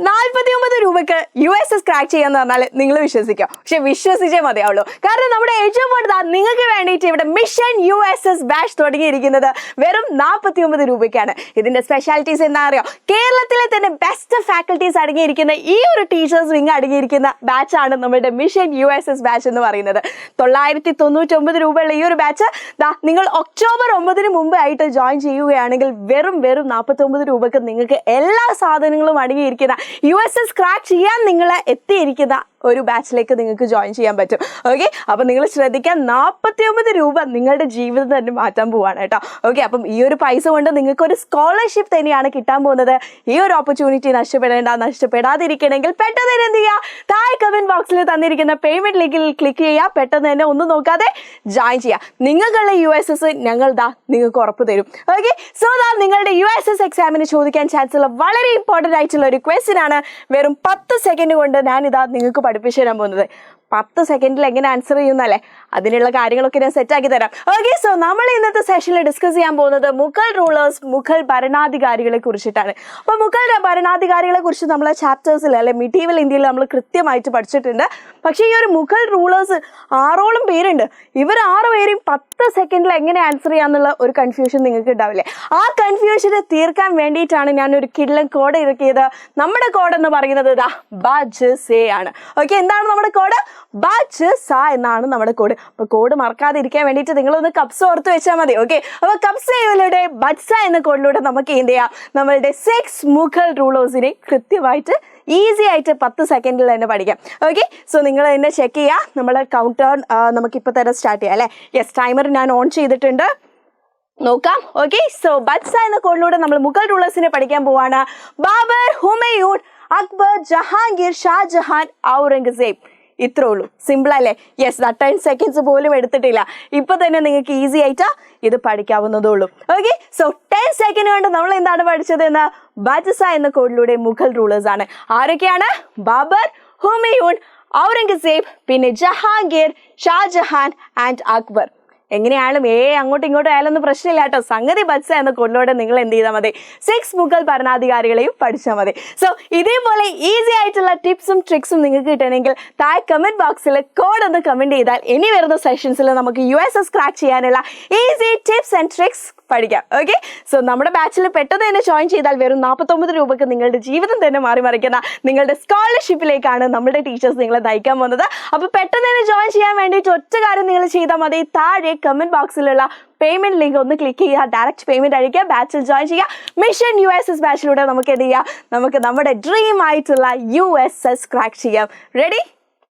49 രൂപയ്ക്ക് USS crack ചെയ്യാന്ന് പറഞ്ഞാൽ നിങ്ങൾ വിശ്വസിക്കാം, പക്ഷെ വിശ്വസിച്ചേ മതിയാവുള്ളൂ. കാരണം നമ്മുടെ ഏറ്റവും കൂടുതൽ നിങ്ങൾക്ക് വേണ്ടിയിട്ട് ഇവിടെ മിഷൻ USS ബാച്ച് തുടങ്ങിയിരിക്കുന്നത് വെറും 49 രൂപയ്ക്കാണ്. ഇതിന്റെ സ്പെഷ്യാലിറ്റീസ് എന്താ അറിയോ? കേരളത്തിലെ തന്നെ ബെസ്റ്റ് ഫാക്കൽറ്റീസ് അടങ്ങിയിരിക്കുന്ന ഈ ഒരു ടീച്ചേഴ്സ് വിങ് അടങ്ങിയിരിക്കുന്ന ബാച്ചാണ് നമ്മുടെ മിഷൻ USS ബാച്ച് എന്ന് പറയുന്നത്. 999 രൂപയുള്ള ഈ ഒരു ബാച്ച് നിങ്ങൾ ഒക്ടോബർ 9 മുമ്പ് ആയിട്ട് ജോയിൻ ചെയ്യുകയാണെങ്കിൽ വെറും 49 രൂപയ്ക്ക് നിങ്ങൾക്ക് എല്ലാ സാധനങ്ങളും അടങ്ങിയിരിക്കുന്ന USS ക്രാക്ക് ചെയ്യാൻ നിങ്ങളെ എത്തിയിരിക്കുന്ന ഒരു ബാച്ചിലേക്ക് നിങ്ങൾക്ക് ജോയിൻ ചെയ്യാൻ പറ്റും. ഓക്കെ, അപ്പം നിങ്ങൾ ശ്രദ്ധിക്കാൻ 49 രൂപ നിങ്ങളുടെ ജീവിതം തന്നെ മാറ്റാൻ പോവാണ് കേട്ടോ. ഓക്കെ, അപ്പം ഈ ഒരു പൈസ കൊണ്ട് നിങ്ങൾക്ക് ഒരു സ്കോളർഷിപ്പ് തന്നെയാണ് കിട്ടാൻ പോകുന്നത്. ഈ ഒരു ഓപ്പർച്യൂണിറ്റി നഷ്ടപ്പെടാതിരിക്കണമെങ്കിൽ പെട്ടെന്ന് തന്നെ എന്ത് ചെയ്യുക? താഴെ കമന്റ് ബോക്സിൽ തന്നിരിക്കുന്ന പേയ്മെന്റ് ലിങ്കിൽ ക്ലിക്ക് ചെയ്യുക. പെട്ടെന്ന് തന്നെ ഒന്നും നോക്കാതെ ജോയിൻ ചെയ്യുക. നിങ്ങൾക്കുള്ള USS ഞങ്ങൾ നിങ്ങൾക്ക് ഉറപ്പ് തരും. ഓക്കെ, സോ നിങ്ങളുടെ USS എക്സാമിന് ചോദിക്കാൻ ചാൻസ് ഉള്ള വളരെ ഇമ്പോർട്ടൻ്റ് ആയിട്ടുള്ള ഒരു ക്വസ്റ്റ്യൻ ആണ്. വെറും 10 സെക്കൻഡ് കൊണ്ട് ഞാനിതാ നിങ്ങൾക്ക് പഠിപ്പിച്ചു തരാൻ പോകുന്നത്. 10 സെക്കൻഡിൽ എങ്ങനെ ആൻസർ ചെയ്യുന്നല്ലേ, അതിനുള്ള കാര്യങ്ങളൊക്കെ ഞാൻ സെറ്റാക്കി തരാം. ഓക്കെ, സോ നമ്മൾ ഇന്നത്തെ സെഷനിൽ ഡിസ്കസ് ചെയ്യാൻ പോകുന്നത് മുഗൾ റൂളേഴ്സ്, മുഗൾ ഭരണാധികാരികളെ കുറിച്ചിട്ടാണ്. അപ്പോൾ മുഗൾ ഭരണാധികാരികളെ കുറിച്ച് നമ്മളെ ചാപ്റ്റേഴ്സിൽ അല്ലെ മിഡീവൽ ഇന്ത്യയിൽ നമ്മൾ കൃത്യമായിട്ട് പഠിച്ചിട്ടുണ്ട്. പക്ഷേ ഈ ഒരു മുഗൾ റൂളേഴ്സ് 6ഓളം പേരുണ്ട്. ഇവർ 6 പേരെയും 10 സെക്കൻഡിൽ എങ്ങനെ ആൻസർ ചെയ്യാന്നുള്ള ഒരു കൺഫ്യൂഷൻ നിങ്ങൾക്ക് ഉണ്ടാവില്ലേ? ആ കൺഫ്യൂഷനെ തീർക്കാൻ വേണ്ടിയിട്ടാണ് ഞാൻ ഒരു കിഡ്ലൻ കോഡ് ഇറക്കിയത്. നമ്മുടെ കോഡ് എന്ന് പറയുന്നത് BAJSE ആണ്. ഓക്കെ, എന്താണ് നമ്മുടെ കോഡ്? BAJSE എന്നാണ് നമ്മുടെ കോഡ്. അപ്പോൾ കോഡ് മറക്കാതിരിക്കാൻ വേണ്ടിയിട്ട് നിങ്ങളൊന്ന് കപ്സ് ഓർത്ത് വെച്ചാൽ മതി. ഓക്കെ, അപ്പോൾ കപ്സയിലൂടെ BAJSE എന്ന കോഡിലൂടെ നമുക്ക് എന്ത് ചെയ്യാം? നമ്മളുടെ 6 മുഗൾ റൂളേഴ്സിനെ കൃത്യമായിട്ട് ഈസി ആയിട്ട് 10 സെക്കൻഡിൽ തന്നെ പഠിക്കാം. ഓക്കെ, സോ നിങ്ങൾ തന്നെ ചെക്ക് ചെയ്യുക. നമ്മുടെ കൗണ്ടർ നമുക്കിപ്പോൾ തന്നെ സ്റ്റാർട്ട് ചെയ്യാം അല്ലേ? യെസ്, ടൈമർ ഞാൻ ഓൺ ചെയ്തിട്ടുണ്ട്, നോക്കാം. ഓക്കെ, സോ BAJSE എന്ന കോഡിലൂടെ നമ്മൾ മുഗൾ റൂളേഴ്സിനെ പഠിക്കാൻ പോവാണ്. ബാബർ, ഹുമയൂൺ, അക്ബർ, ജഹാംഗീർ, ഷാജഹാൻ, ഔറംഗസേബ്. ഇത്രേ ഉള്ളൂ. സിമ്പിൾ അല്ലേ? യെസ്, 10 സെക്കൻഡ്സ് പോലും എടുത്തിട്ടില്ല. ഇപ്പൊ തന്നെ നിങ്ങൾക്ക് ഈസി ആയിട്ട് ഇത് പഠിക്കാവുന്നതേ ഉള്ളൂ. ഓക്കെ, സോ 10 സെക്കൻഡ് കൊണ്ട് നമ്മൾ എന്താണ് പഠിച്ചത് എന്ന് BAJSE എന്ന കോഡിലൂടെ മുഗൾ റൂളേഴ്സ് ആണ്. ആരൊക്കെയാണ്? ബാബർ, ഹുമയൂൺ, ഔറംഗസേബ്, പിന്നെ ജഹാംഗീർ, ഷാജഹാൻ ആൻഡ് അക്ബർ. എങ്ങനെയാണ് അങ്ങോട്ടും ഇങ്ങോട്ടും ആയാലൊന്നും പ്രശ്നമില്ല കേട്ടോ. സംഗതി BAJSE എന്ന കോഡിലൂടെ നിങ്ങൾ എന്ത് ചെയ്താൽ മതി? 6 മുഗൾ ഭരണാധികാരികളെയും പഠിച്ചാൽ മതി. സോ ഇതേപോലെ ഈസി ആയിട്ടുള്ള ടിപ്സും ട്രിക്സും നിങ്ങൾക്ക് കിട്ടണമെങ്കിൽ താഴെ കമന്റ് ബോക്സിൽ കോഡ് ഒന്ന് കമന്റ് ചെയ്താൽ ഇനി വരുന്ന സെഷൻസിൽ നമുക്ക് USS ക്രാക്ക് ചെയ്യാനുള്ള ഈസി ടിപ്സ് ആൻഡ് ട്രിക്സ് പഠിക്കാം. ഓക്കെ, സോ നമ്മുടെ ബാച്ചിൽ പെട്ടെന്ന് തന്നെ ജോയിൻ ചെയ്താൽ വെറും 49 രൂപയ്ക്ക് നിങ്ങളുടെ ജീവിതം തന്നെ മറിമറിക്കുന്ന നിങ്ങളുടെ സ്കോളർഷിപ്പിലേക്കാണ് നമ്മുടെ ടീച്ചേഴ്സ് നിങ്ങളെ നയിക്കാൻ പോകുന്നത്. അപ്പോൾ പെട്ടെന്ന് തന്നെ ജോയിൻ ചെയ്യാൻ വേണ്ടിയിട്ട് ഒറ്റ കാര്യം നിങ്ങൾ ചെയ്താൽ മതി. താഴെ കമന്റ് ബോക്സിലുള്ള പേയ്മെന്റ് ലിങ്ക് ഒന്ന് ക്ലിക്ക് ചെയ്യുക, ഡയറക്റ്റ് പേയ്മെന്റ് അടിക്കുക, ബാച്ചിൽ ജോയിൻ ചെയ്യുക. മിഷൻ USS ബാച്ചിലൂടെ നമുക്ക് എന്ത് ചെയ്യാം? നമുക്ക് നമ്മുടെ ഡ്രീം ആയിട്ടുള്ള USS ക്രാക്ക് ചെയ്യാം. റെഡി?